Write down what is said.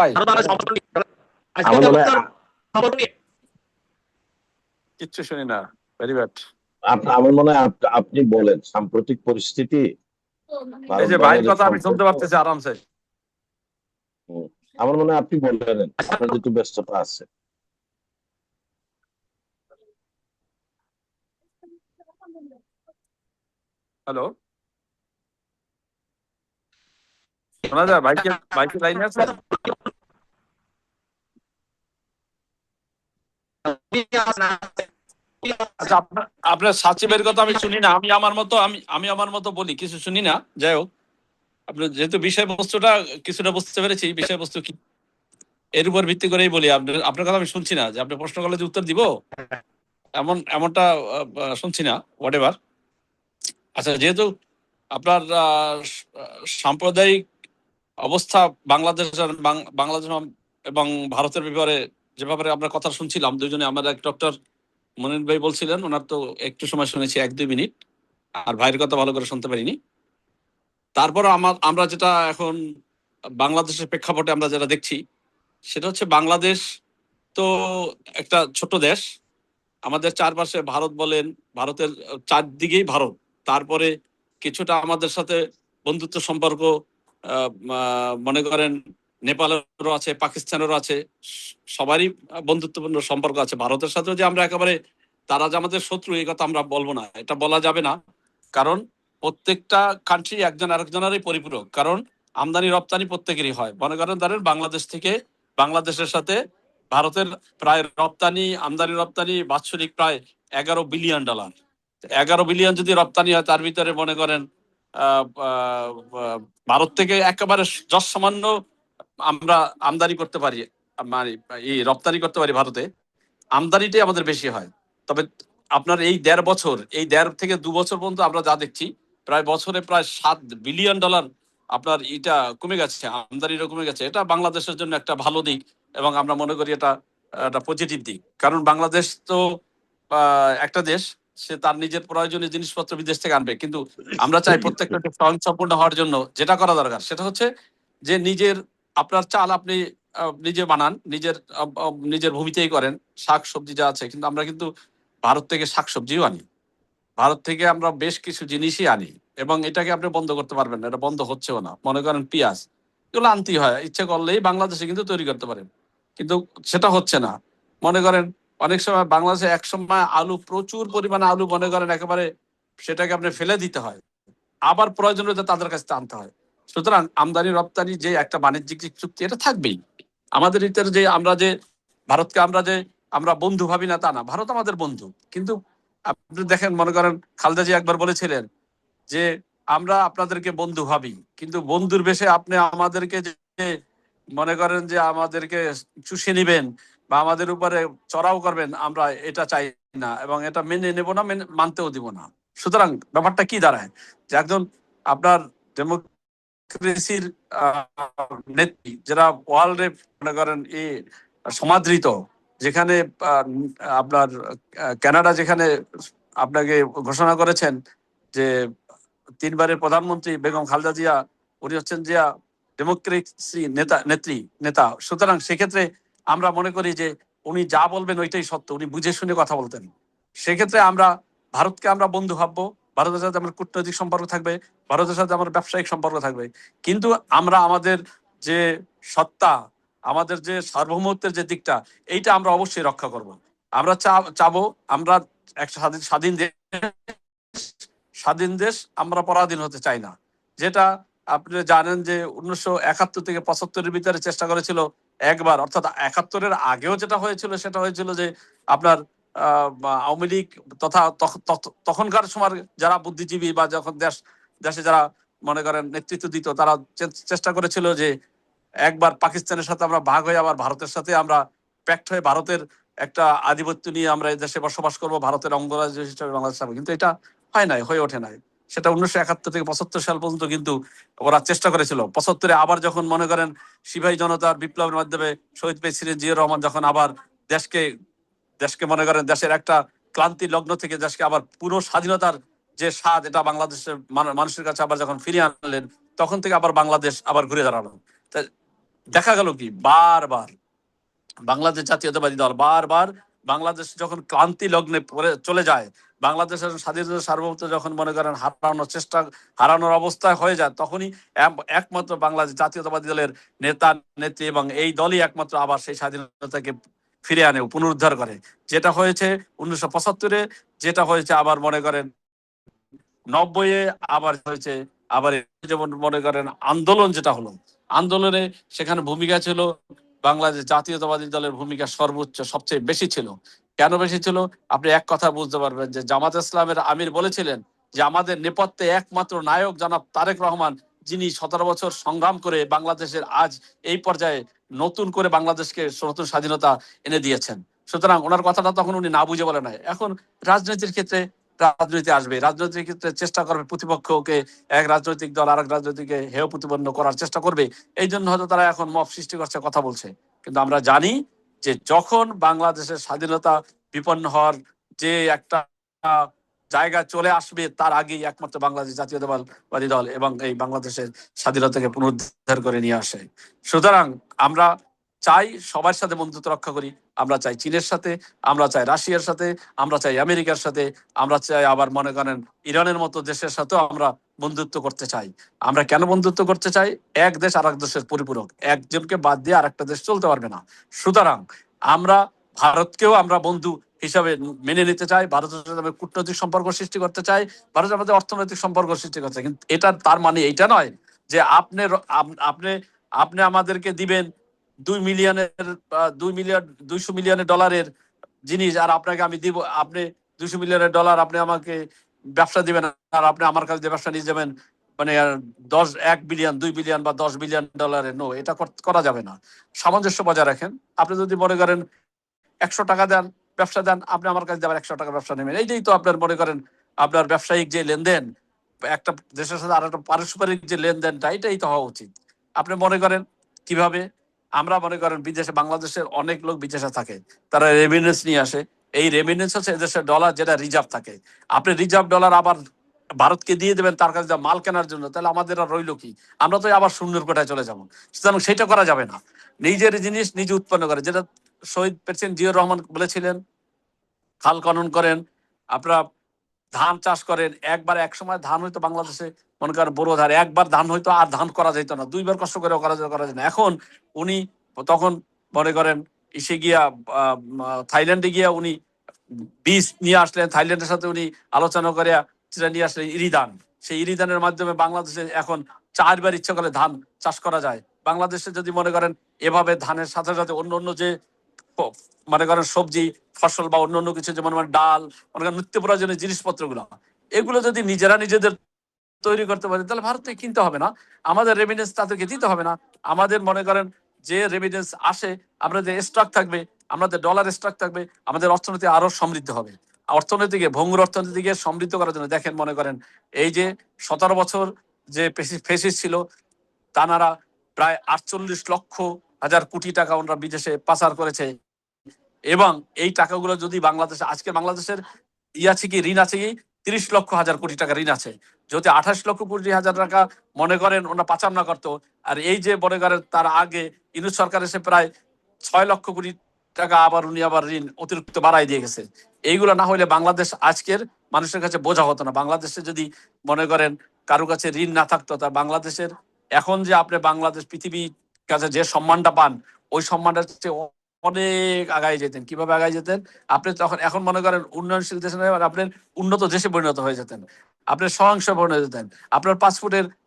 ভাই আমার মনে হয় কিচ্ছু শুনি না, ভেরি ব্যাড। আমার মনে হয় আপনি বলেন সাম্প্রতিক পরিস্থিতি এই যে ভাইয়ের কথা আমি শুনতে পারতেছি আরামসে। আমার মনে হয় আপনি বলেন, আপনার যেহেতু ব্যস্ততা আছে। হ্যালো, শোনা যায়? ভাইকে লাইনে আছে? আচ্ছা, আপনার সাচিবের কথা আমি শুনি না, আমি আমার মতো বলি, কিছু শুনি না। যাই হোক, আপনার যেহেতু বিষয়বস্তুটা কিছুটা বুঝতে পেরেছি, বিষয়বস্তু কি এর উপর ভিত্তি করেই বলি। আপনার কথা আমি শুনছি না, যে আপনি প্রশ্ন করলে যে উত্তর দিব এমনটা শুনছি না, হোয়াট এভার। আচ্ছা, যেহেতু আপনার সাম্প্রদায়িক অবস্থা বাংলাদেশ এবং ভারতের ব্যাপারে যে ব্যাপারে আপনার কথা শুনছিলাম দুজনে, আমার এক ডক্টর মনির ভাই বলছিলেন, ওনার তো একটু সময় শুনেছি, 1-2 মিনিট, আর ভাইয়ের কথা ভালো করে শুনতে পারিনি। তারপর আমরা যেটা এখন বাংলাদেশের প্রেক্ষাপটে আমরা যেটা দেখছি, সেটা হচ্ছে বাংলাদেশ তো একটা ছোট দেশ। আমাদের চারপাশে ভারত বলেন, ভারতের চারদিকেই ভারত, তারপরে কিছুটা আমাদের সাথে বন্ধুত্ব সম্পর্ক মনে করেন নেপালেরও আছে, পাকিস্তানেরও আছে, সবারই বন্ধুত্বপূর্ণ সম্পর্ক আছে। ভারতের সাথেও যে আমরা একেবারে তারা যে আমাদের শত্রু, এই কথা আমরা বলবো না, এটা বলা যাবে না। কারণ প্রত্যেকটা কান্ট্রি একজন আরেকজনেরই পরিপূরক, কারণ আমদানি রপ্তানি প্রত্যেকেরই হয়। মনে করেন ধরেন বাংলাদেশ থেকে, বাংলাদেশের সাথে ভারতের প্রায় আমদানি রপ্তানি বাৎসরিক প্রায় $11 বিলিয়ন। 11 বিলিয়ন যদি রপ্তানি হয়, তার ভিতরে মনে করেন ভারত থেকে একেবারে সামান্য আমরা আমদানি করতে পারি, মানে এই রপ্তানি করতে পারি ভারতে, আমদানিটাই আমাদের বেশি হয়। তবে আপনার এই 1.5 থেকে 2 বছর পর্যন্ত আমরা যা দেখছি, প্রায় বছরে প্রায় $7 বিলিয়ন আপনার এটা কমে গেছে, আমদানিটা কমে গেছে। এটা বাংলাদেশের জন্য একটা ভালো দিক, এবং আমরা মনে করি এটা একটা পজিটিভ দিক। কারণ বাংলাদেশ তো একটা দেশ, সে তার নিজের প্রয়োজনীয় জিনিসপত্র বিদেশ থেকে আনবে, কিন্তু আমরা চাই প্রত্যেকটা স্বয়ংসম্পূর্ণ হওয়ার জন্য যেটা করা দরকার সেটা হচ্ছে যে আপনার চাল আপনি নিজে বানান, নিজের ভূমিতেই করেন, শাক সবজি যা আছে। কিন্তু আমরা কিন্তু ভারত থেকে শাক সবজিও আনি, ভারত থেকে আমরা বেশ কিছু জিনিসই আনি, এবং এটাকে আপনি বন্ধ করতে পারবেন না, এটা বন্ধ হচ্ছেও না। মনে করেন পেঁয়াজ, এগুলো আনতেই হয়, ইচ্ছে করলেই বাংলাদেশে কিন্তু তৈরি করতে পারেন, কিন্তু সেটা হচ্ছে না। মনে করেন অনেক সময় বাংলাদেশে এক সময় আলু, প্রচুর পরিমাণে আলু, মনে করেন একেবারে সেটাকে আপনি ফেলে দিতে হয়, আবার প্রয়োজন হলে তাদের কাছে আনতে হয়। সুতরাং আমদানি রপ্তানি যে একটা বাণিজ্যিক চুক্তি, এটা থাকবেই আমাদের ভিতরে। যে ভারতকে আমরা বন্ধু ভাবি না তা না, ভারত আমাদের বন্ধু। কিন্তু আপনি দেখেন, মনে করেন খালেদা জিয়া একবার বলেছিলেন যে আমরা আপনাদেরকে বন্ধু ভাবি, কিন্তু বন্ধুর বেশে আপনি আমাদেরকে যে মনে করেন যে আমাদেরকে চুষে নিবেন বা আমাদের উপরে চড়াও করবেন, আমরা এটা চাই না, এবং এটা মেনে নেব না, মানতেও দিব না। সুতরাং ব্যাপারটা কি দাঁড়ায়, যে একজন আপনার ডেমোক্রেসির নেত্রী, যারা ওয়ার্ল্ডে মনে করেন সমাদৃত, যেখানে আপনার কানাডা যেখানে আপনাকে ঘোষণা করেছেন যে 3বারের প্রধানমন্ত্রী বেগম খালেদা জিয়া, উনি হচ্ছেন জিয়া ডেমোক্রেসি নেতা। সুতরাং সেক্ষেত্রে আমরা মনে করি যে উনি যা বলবেন ওইটাই সত্য, উনি বুঝে শুনে কথা বলতেন। সেক্ষেত্রে ভারতকে আমরা বন্ধু ভাববো, ভারতের সাথে আমার কূটনৈতিক সম্পর্ক থাকবে, ভারতের সাথে আমার ব্যবসায়িক সম্পর্ক থাকবে, কিন্তু আমরা আমাদের যে সত্তা, আমাদের যে সার্বভৌমত্বের যে দিকটা, এইটা আমরা অবশ্যই রক্ষা করব। আমরা চাবো আমরা একটা স্বাধীন দেশ, আমরা পরাধীন হতে চাই না। যেটা আপনি জানেন যে 1971 থেকে 75-এর ভিতরে চেষ্টা করেছিল একবার, অর্থাৎ 71-এর আগেও যেটা হয়েছিল সেটা হয়েছিল যে আপনার আওয়ামী লীগ তথা তখনকার সময় যারা বুদ্ধিজীবী বা যখন দেশে যারা মনে করেন নেতৃত্ব দিত, তারা চেষ্টা করেছিল যে একবার পাকিস্তানের সাথে আমরা ভাগ হয়ে আবার ভারতের সাথে আমরা প্যাক্ট হয়ে ভারতের একটা আধিপত্য নিয়ে আমরা এই দেশে বসবাস করবো, ভারতের অঙ্গরাজ্য হিসেবে বাংলাদেশ হবে। কিন্তু এটা হয় নাই, হয়ে ওঠে নাই। সেটা 1971 থেকে 75 সাল পর্যন্ত কিন্তু ওরা চেষ্টা করেছিল। 75-এ আবার যখন মনে করেন সিপাহী জনতার বিপ্লবের মাধ্যমে শহীদ প্রেসিডেন্ট জিয়া রহমান যখন আবার দেশকে মনে করেন দেশের একটা ক্লান্তি লগ্ন থেকে দেশকে আবার পুরো স্বাধীনতার যে স্বাদ, এটা বাংলাদেশের মানুষের কাছে আবার যখন ফিরিয়ে আনলেন, তখন থেকে আবার বাংলাদেশ আবার ঘুরে দাঁড়ালো। দেখা গেল কি বারবার বাংলাদেশ জাতীয়তাবাদী দল বারবার বাংলাদেশ যখন ক্লান্তি লগ্নে চলে যায়, বাংলাদেশের স্বাধীনতা সার্বভৌমত্ব যখন মনে করেন হারানোর অবস্থায় হয়ে যায়, তখনই একমাত্র বাংলাদেশ জাতীয়তাবাদী দলের নেতা নেত্রী এবং এই দলই একমাত্র আবার সেই স্বাধীনতাকে ফিরে আনে, পুনরুদ্ধার করে। যেটা হয়েছে 1975-এ, যেটা হয়েছে আবার মনে করেন 90-এ, আবার হয়েছে আবার যেমন মনে করেন আন্দোলন যেটা হলো, আন্দোলনে সেখানে ভূমিকা ছিল বাংলাদেশ জাতীয়তাবাদী দলের ভূমিকা সর্বোচ্চ, সবচেয়ে বেশি ছিল। কেন বেশি ছিল? আপনি এক কথা বুঝতে পারবেন যে জামাত ইসলামের আমির বলেছিলেন যে আমাদের নেপথ্যে একমাত্র নায়ক জনাব তারেক রহমান, যিনি 17 বছর সংগ্রাম করে বাংলাদেশের আজ এই পর্যায়ে নতুন করে বাংলাদেশকে নতুন স্বাধীনতা এনে দিয়েছেন। সুতরাং ওনার কথাটা তখন উনি না বুঝে বলে নাই। এখন রাজনীতির ক্ষেত্রে রাজনীতি আসবে, রাজনৈতিক ক্ষেত্রে চেষ্টা করবে প্রতিপক্ষকে, এক রাজনৈতিক দল আরেক রাজনৈতিককে হেয় প্রতিপন্ন করার চেষ্টা করবে। এই জন্য হয়তো তারা এখন মব সৃষ্টি করছে, কথা বলছে। কিন্তু আমরা জানি যে যখন বাংলাদেশের স্বাধীনতা বিপন্ন হওয়ার যে একটা জায়গা চলে আসবে, তার আগেই একমাত্র বাংলাদেশ জাতীয়তাবাদী দল এবং এই বাংলাদেশের স্বাধীনতাকে পুনরুদ্ধার করে নিয়ে আসে। সুতরাং আমরা চাই সবার সাথে বন্ধুত্ব রক্ষা করি। আমরা চাই চীনের সাথে, আমরা চাই রাশিয়ার সাথে, আমরা চাই আমেরিকার সাথে, আমরা চাই আবার মনে করেন ইরানের মতো দেশের সাথেও আমরা বন্ধুত্ব করতে চাই। আমরা কেন বন্ধুত্ব করতে চাই? এক দেশ আর এক দেশের পরিপূরক, একজনকে বাদ দিয়ে আর একটা দেশ চলতে পারবে না। সুতরাং আমরা ভারতকেও আমরা বন্ধু হিসাবে মেনে নিতে চাই, ভারতের সাথে কূটনৈতিক সম্পর্ক সৃষ্টি করতে চাই, ভারতের মধ্যে অর্থনৈতিক সম্পর্ক সৃষ্টি করতে চাই। কিন্তু এটা তার মানে এইটা নয় যে আপনি আপনি আপনি আমাদেরকে দিবেন 200 মিলিয়নের ডলারের জিনিস, আর আপনাকে আমি দিব, আপনি 200 মিলিয়নের ডলার আপনি আমাকে ব্যবসা দিবেন, আর আপনি আমার কাছে ব্যবসা নিয়ে যাবেন মানে 1 বিলিয়ন 2 বিলিয়ন বা 10 বিলিয়ন ডলারের। নো, এটা করা যাবে না। সামঞ্জস্য বজায় রাখেন। আপনি যদি মনে করেন 100 টাকা দেন, ব্যবসা দেন, আপনি আমার কাছে যাবেন 100 টাকা ব্যবসা নেবেন। এইটাই তো আপনার মনে করেন আপনার ব্যবসায়িক যে লেনদেন, একটা দেশের সাথে আর একটা পারস্পরিক যে লেনদেনটা, এটাই তো হওয়া উচিত। আপনি মনে করেন কিভাবে আমরা মনে করেন বিদেশে, বাংলাদেশের অনেক লোক বিদেশে থাকে, তারা রেমিনেন্স নিয়ে আসে। এই রেমিনেন্স হচ্ছে এদেশের ডলার যেটা রিজার্ভ থাকে। আপনি রিজার্ভ ডলার আবার ভারতকে দিয়ে দেবেন তার কাছে মাল কেনার জন্য, তাহলে আমাদের আর রইল কি? আমরা তো আবার শূন্যের কোটায় চলে যাবো। সুতরাং সেটা করা যাবে না। নিজের জিনিস নিজে উৎপন্ন করে, যেটা শহীদ প্রেসিডেন্ট জিয়াউর রহমান বলেছিলেন, খাল খনন করেন, আপনারা ধান চাষ করেন। এক সময় ধান হইতো বাংলাদেশে মনে করেন বড় ধার, একবার ধান হইতো আর ধান করা যেত না, 2বার কষ্ট করে করা যেত না। এখন উনি তখন মনে করেন ইসে গিয়া থাইল্যান্ডে গিয়া উনি বীজ নিয়ে আসলেন, থাইল্যান্ডের সাথে উনি আলোচনা করে সেটা নিয়ে আসলেন ইরিধান। সেই ইরিধানের মাধ্যমে বাংলাদেশে এখন 4বার ইচ্ছা করে ধান চাষ করা যায়। বাংলাদেশে যদি মনে করেন এভাবে ধানের সাথে সাথে অন্য অন্য যে মনে করেন সবজি ফসল বা অন্য অন্য কিছু, যেমন ডাল, মনে করেন নিত্য প্রয়োজনীয় জিনিসপত্র গুলো, এগুলো যদি নিজেদের তৈরি করতে পারি, তাহলে ভারত থেকে কিনতে হবে না, আমাদের রেমিডেন্স তাদেরকে দিতে হবে না। আমাদের মনে করেন যে রেমিডেন্স আসে, আমাদের স্টক থাকবে, আমাদের ডলার স্টক থাকবে, আমাদের অর্থনীতি আরো সমৃদ্ধ হবে। অর্থনীতিকে, ভঙ্গুর অর্থনীতিকে সমৃদ্ধ করার জন্য দেখেন মনে করেন এই যে 17 বছর যে ফেসিস ছিল, তানারা প্রায় 48 লক্ষ কোটি টাকা ওনারা বিদেশে পাচার করেছে। এবং এই টাকাগুলো যদি বাংলাদেশে, আজকে বাংলাদেশের আছে কি, ঋণ আছে কি 30 লক্ষ কোটি টাকা ঋণ আছে। যদি 28 লক্ষ কোটি টাকা মনে করেন ওনারা পাচার না করতো, আর এই যে মনে করেন তার আগে ইউনূস সরকার এসে প্রায় 6 লক্ষ কোটি টাকা আবার উনি আবার ঋণ অতিরিক্ত বাড়াই দিয়ে গেছে। এইগুলো না হলে বাংলাদেশ আজকের মানুষের কাছে বোঝা হতো না। বাংলাদেশে যদি মনে করেন কারো কাছে ঋণ না থাকতো, তা বাংলাদেশের এখন যে আপনি বাংলাদেশ পৃথিবীর কাছে যে সম্মানটা পান, ওই সম্মানটা অনেক আগায় যেতেন। কিভাবে আগায় যেতেন? আপনি তখন এখন মনে করেন উন্নয়নশীল দেশে নয়, আপনার উন্নত দেশে পরিণত হয়ে যেতেন, আপনার সহিংস পরিণত যেতেন। আপনার পাসপোর্টের